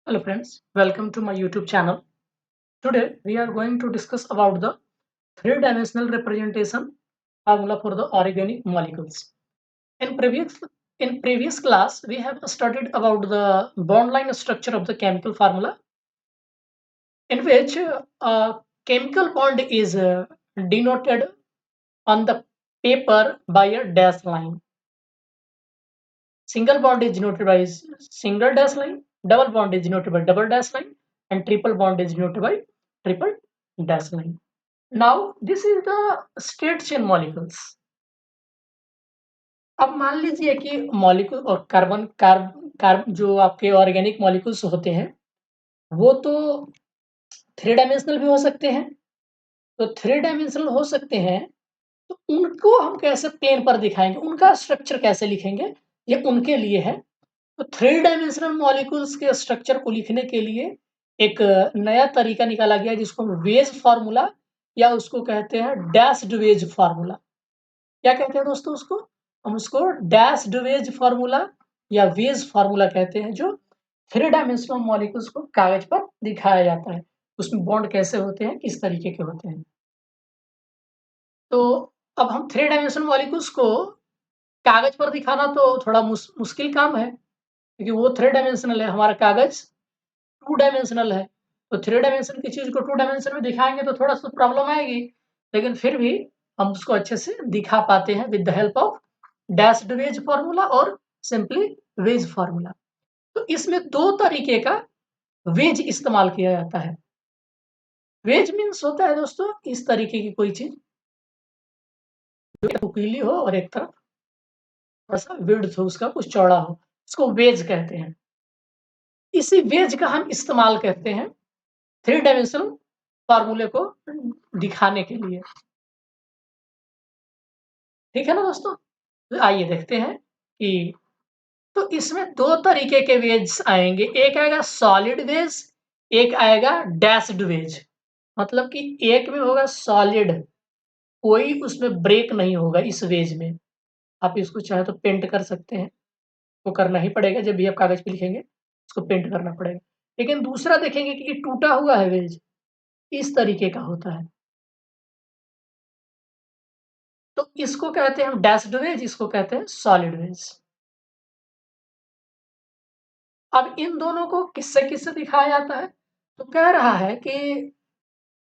Hello friends, welcome to my YouTube channel. Today we are going to discuss about the three-dimensional representation formula for the organic molecules. In previous class we have studied about the bond line structure of the chemical formula, in which a chemical bond is denoted on the paper by a dash line. Single bond is denoted by single dash line, double bond is denoted by double dash line, and triple bond is denoted by triple dash line. Now this is the straight chain molecules. अब मान लीजिए कि molecule और carb जो आपके organic molecules होते हैं वो तो थ्री डायमेंशनल भी हो सकते हैं। तो थ्री डायमेंशनल हो सकते हैं तो उनको हम कैसे प्लेन पर दिखाएंगे, उनका स्ट्रक्चर कैसे लिखेंगे, ये उनके लिए है। तो थ्री डायमेंशनल मॉलिक्यूल्स के स्ट्रक्चर को लिखने के लिए एक नया तरीका निकाला गया जिसको हम वेज फार्मूला या उसको कहते हैं डैश्ड वेज फार्मूला। क्या कहते हैं दोस्तों उसको? हम उसको डैश्ड वेज फार्मूला या वेज फार्मूला कहते हैं, जो थ्री डायमेंशनल मॉलिक्यूल्स को कागज पर दिखाया जाता है। उसमें बॉन्ड कैसे होते हैं, किस तरीके के होते हैं। तो अब हम थ्री डायमेंशनल मॉलिक्यूल्स को कागज पर दिखाना तो थोड़ा मुश्किल काम है, क्योंकि वो थ्री डायमेंशनल है, हमारा कागज टू डायमेंशनल है। तो थ्री डायमेंशन की चीज को टू डायमेंशन में दिखाएंगे तो थोड़ा सा प्रॉब्लम आएगी, लेकिन फिर भी हम उसको अच्छे से दिखा पाते हैं with the help of dashed wedge formula और सिंपली वेज फार्मूला। तो इसमें दो तरीके का वेज इस्तेमाल किया जाता है। वेज मीन्स होता है दोस्तों इस तरीके की कोई चीज जो नुकीली हो और एक तरफ थोड़ा सा विड्थ हो, उसका कुछ चौड़ा हो, इसको वेज कहते हैं। इसी वेज का हम इस्तेमाल करते हैं थ्री डायमेंशनल फार्मूले को दिखाने के लिए। ठीक है ना दोस्तों? तो आइए देखते हैं कि तो इसमें दो तरीके के वेज आएंगे, एक आएगा सॉलिड वेज, एक आएगा डैश्ड वेज। मतलब कि एक में होगा सॉलिड, कोई उसमें ब्रेक नहीं होगा इस वेज में। आप इसको चाहे तो पेंट कर सकते हैं, तो करना ही पड़ेगा, जब भी आप कागज पे लिखेंगे उसको पेंट करना पड़ेगा। लेकिन दूसरा देखेंगे कि टूटा हुआ है वेज, इस तरीके का होता है, तो इसको कहते हैं हम डैश्ड वेज, इसको कहते हैं सॉलिड वेज। अब इन दोनों को किससे किससे दिखाया जाता है? तो कह रहा है कि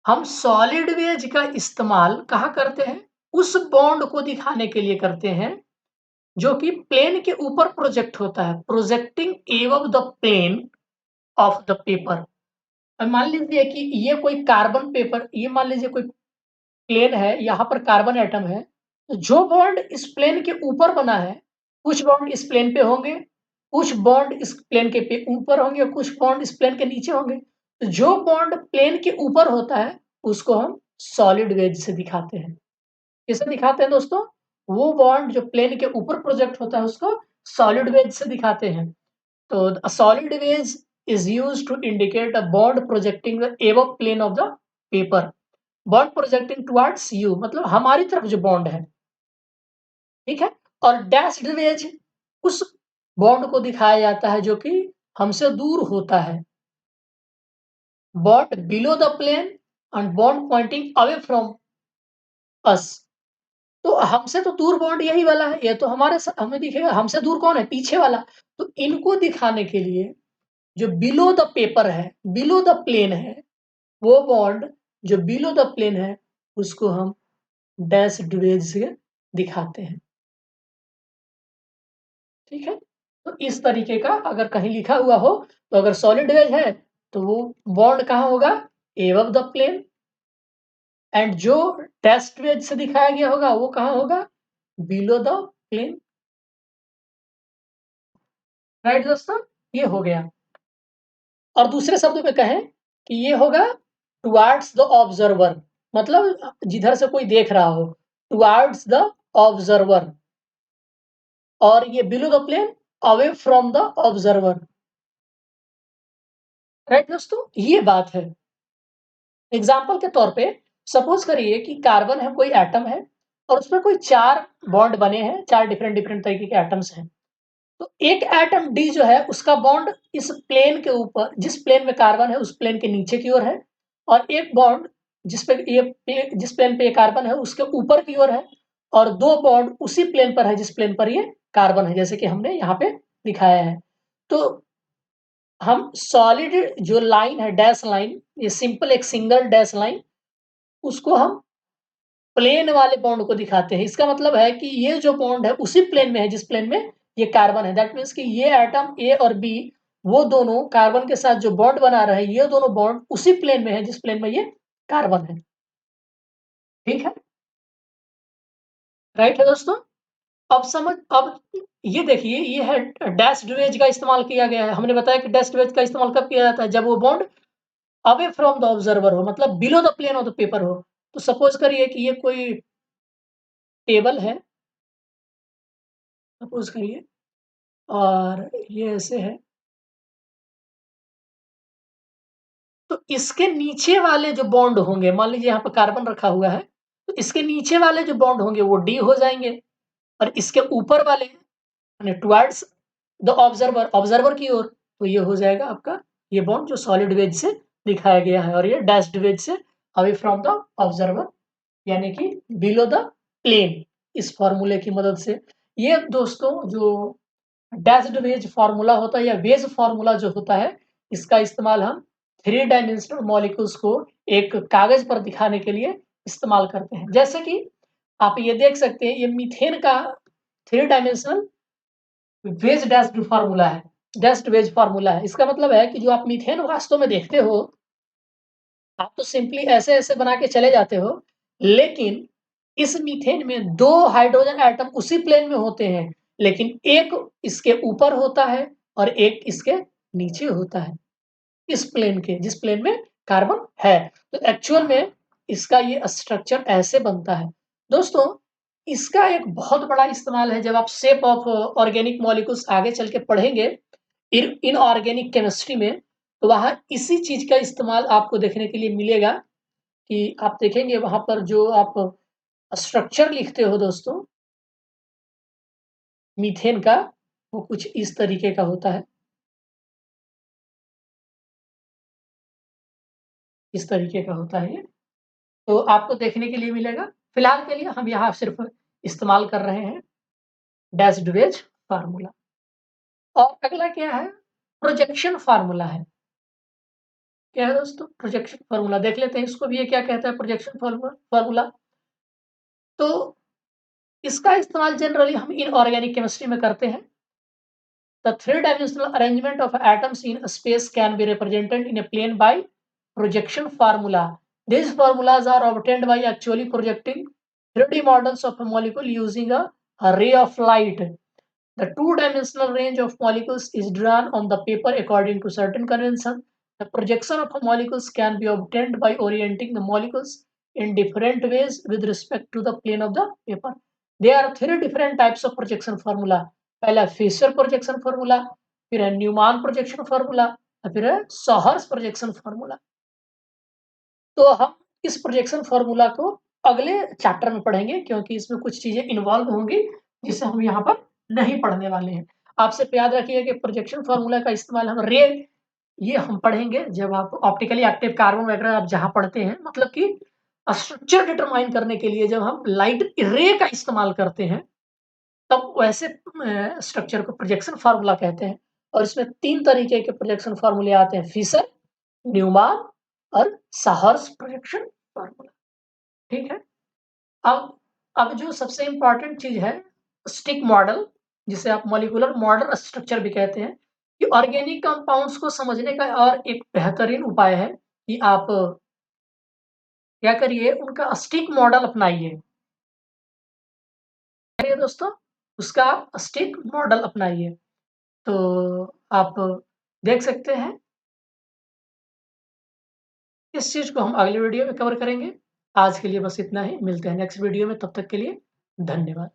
हम सॉलिड वेज का इस्तेमाल कहाँ करते हैं? उस बॉन्ड को दिखाने के लिए करते हैं जो कि प्लेन के ऊपर प्रोजेक्ट होता है, projecting above the plane of the paper. अब मान लीजिए कि ये कोई कार्बन पेपर, ये मान लीजिए कोई प्लेन है, यहाँ पर कार्बन एटम है, तो जो बॉन्ड इस प्लेन के ऊपर बना है, कुछ बॉन्ड इस प्लेन पे होंगे, कुछ बॉन्ड इस प्लेन के ऊपर होंगे और कुछ बॉन्ड इस प्लेन के नीचे होंगे। तो जो बॉन्ड प्लेन के ऊपर होता है उसको हम सॉलिड वेज से दिखाते हैं। किसे दिखाते हैं दोस्तों? वो बॉन्ड जो प्लेन के ऊपर प्रोजेक्ट होता है उसको सॉलिड वेज से दिखाते हैं। तो a solid wedge is used to indicate a bond projecting the above plane of the paper. Bond projecting towards you, मतलब हमारी तरफ जो बॉन्ड है, ठीक है। और डैश्ड वेज उस बॉन्ड को दिखाया जाता है जो कि हमसे दूर होता है, bond below the plane and bond pointing away from us. तो हमसे तो दूर बॉन्ड यही वाला है, ये तो हमें दिखेगा। हमसे दूर कौन है? पीछे वाला। तो इनको दिखाने के लिए जो बिलो द पेपर है, बिलो द प्लेन है, वो बॉन्ड जो बिलो द प्लेन है उसको हम डैश्ड वेज से दिखाते हैं। ठीक है? तो इस तरीके का अगर कहीं लिखा हुआ हो, तो अगर सॉलिड वेज है तो वो बॉन्ड कहाँ होगा? Above the plane. एंड जो डैश्ड वेज से दिखाया गया होगा वो कहाँ होगा? Below the plane. राइट दोस्तों? ये हो गया। और दूसरे शब्दों में कहें कि ये होगा टुवार्ड्स द ऑब्जर्वर, मतलब जिधर से कोई देख रहा हो, टुवार्ड्स द ऑब्जर्वर। और ये below the plane, away from the observer. Right दोस्तों? ये बात है। एग्जाम्पल के तौर पे सपोज करिए कि कार्बन है, कोई एटम है और उसमें कोई चार बॉन्ड बने हैं, चार डिफरेंट डिफरेंट तरीके के एटम्स हैं। तो एक एटम डी जो है उसका बॉन्ड इस प्लेन के ऊपर, जिस प्लेन में कार्बन है उस प्लेन के नीचे की ओर है, और एक बॉन्ड जिस प्लेन पे ये कार्बन है उसके ऊपर की ओर है, और दो बॉन्ड उसी प्लेन पर है जिस प्लेन पर ये कार्बन है, जैसे कि हमने यहाँ पे दिखाया है। तो हम सॉलिड जो लाइन है, डैश लाइन, ये सिंपल एक सिंगल डैश लाइन, उसको हम प्लेन वाले बॉन्ड को दिखाते हैं। इसका मतलब है कि ये जो बॉन्ड है उसी प्लेन में है जिस प्लेन में ये कार्बन है। दैट मीन्स कि ये एटम ए और बी, वो दोनों कार्बन के साथ जो बॉन्ड बना रहे हैं, ये दोनों बॉन्ड उसी प्लेन में है जिस प्लेन में ये कार्बन है। ठीक है, राइट है दोस्तों। अब ये देखिए, ये है डैश वेज का इस्तेमाल किया गया है। हमने बताया कि डैश वेज का इस्तेमाल कब किया जाता है, जब वो bond away from the observer हो, मतलब below the plane of the paper हो। तो सपोज करिए कि ये कोई टेबल है, सपोज करिए, और ये ऐसे है, तो इसके नीचे वाले जो बॉन्ड होंगे, मान लीजिए यहाँ पे कार्बन रखा हुआ है, तो इसके नीचे वाले जो बॉन्ड होंगे वो डी हो जाएंगे, और इसके ऊपर वाले यानी टुवर्ड्स द ऑब्जर्वर, ऑब्जर्वर की ओर, तो ये हो जाएगा आपका ये बॉन्ड जो सॉलिड वेज से दिखाया गया है, और ये डैश्ड वेज से अवे फ्रॉम द ऑब्जर्वर, यानी कि बिलो द प्लेन, इस फॉर्मूले की मदद से। ये दोस्तों जो डैश्ड वेज फार्मूला होता है या वेज फार्मूला जो होता है, इसका इस्तेमाल हम थ्री डायमेंशनल मॉलिक्यूल्स को एक कागज पर दिखाने के लिए इस्तेमाल करते हैं। जैसे कि आप ये देख सकते हैं, ये मीथेन का three dimensional wedge dashed formula है, डैश्ड वेज फार्मूला है। इसका मतलब है कि जो आप मीथेन वास्तव में देखते हो, आप तो सिंपली ऐसे ऐसे बना के चले जाते हो, लेकिन इस मीथेन में दो हाइड्रोजन एटम उसी प्लेन में होते हैं, लेकिन एक इसके ऊपर होता है और एक इसके नीचे होता है, इस प्लेन के जिस प्लेन में कार्बन है। तो एक्चुअल में इसका ये स्ट्रक्चर ऐसे बनता है। दोस्तों, इसका एक बहुत बड़ा इस्तेमाल है, जब आप शेप ऑफ ऑर्गेनिक मॉलिक्यूल्स आगे चल के पढ़ेंगे इनऑर्गेनिक केमिस्ट्री में, तो वहाँ इसी चीज का इस्तेमाल आपको देखने के लिए मिलेगा। कि आप देखेंगे वहां पर जो आप स्ट्रक्चर लिखते हो दोस्तों मीथेन का, वो कुछ इस तरीके का होता है, इस तरीके का होता है ये। तो आपको देखने के लिए मिलेगा। फिलहाल के लिए हम यहाँ सिर्फ इस्तेमाल कर रहे हैं डैश्ड वेज फार्मूला। और अगला क्या है, प्रोजेक्शन फार्मूला है। क्या है दोस्तों, प्रोजेक्शन फार्मूला देख लेते हैं इसको भी, ये क्या कहता है प्रोजेक्शन फार्मूला। तो इसका इस्तेमाल जनरली हम इनऑर्गेनिक केमिस्ट्री में करते हैं। The three-dimensional arrangement of atoms in space can be represented in a plane by projection formula. These formulas are obtained by actually projecting 3D models of a molecule using a ray of light. The two-dimensional range of molecules is drawn on the paper according to certain conventions. The projection of molecules can be obtained by orienting the molecules in different ways with respect to the plane of the paper. There are three different types of projection formula. पहला Fisher projection formula, फिर है Newman projection formula, और फिर है सॉहर्स projection formula. तो हम इस projection formula को अगले चैप्टर में पढ़ेंगे, क्योंकि इसमें कुछ चीजें इन्वॉल्व होंगी जिसे हम यहाँ पर नहीं पढ़ने वाले हैं। आप सिर्फ याद रखिए कि प्रोजेक्शन फार्मूला का इस्तेमाल हम ये हम पढ़ेंगे जब आप ऑप्टिकली एक्टिव कार्बन वगैरह आप जहाँ पढ़ते हैं, मतलब कि स्ट्रक्चर डिटरमाइन करने के लिए जब हम लाइट रे का इस्तेमाल करते हैं, तब वैसे स्ट्रक्चर को प्रोजेक्शन फार्मूला कहते हैं। और इसमें तीन तरीके के प्रोजेक्शन फार्मूले आते हैं, फिशर, न्यूमान और साहर्स प्रोजेक्शन फार्मूला। ठीक है। अब अब जो सबसे इंपॉर्टेंट चीज है, स्टिक मॉडल, जिसे आप मॉलिक्यूलर मॉडल स्ट्रक्चर भी कहते हैं, कि ऑर्गेनिक कंपाउंड्स को समझने का और एक बेहतरीन उपाय है कि आप क्या करिए, उनका स्टिक मॉडल अपनाइए। दोस्तों, उसका स्टिक मॉडल अपनाइए। तो आप देख सकते हैं, इस चीज को हम अगले वीडियो में कवर करेंगे। आज के लिए बस इतना ही, मिलते हैं नेक्स्ट वीडियो में, तब तक के लिए धन्यवाद।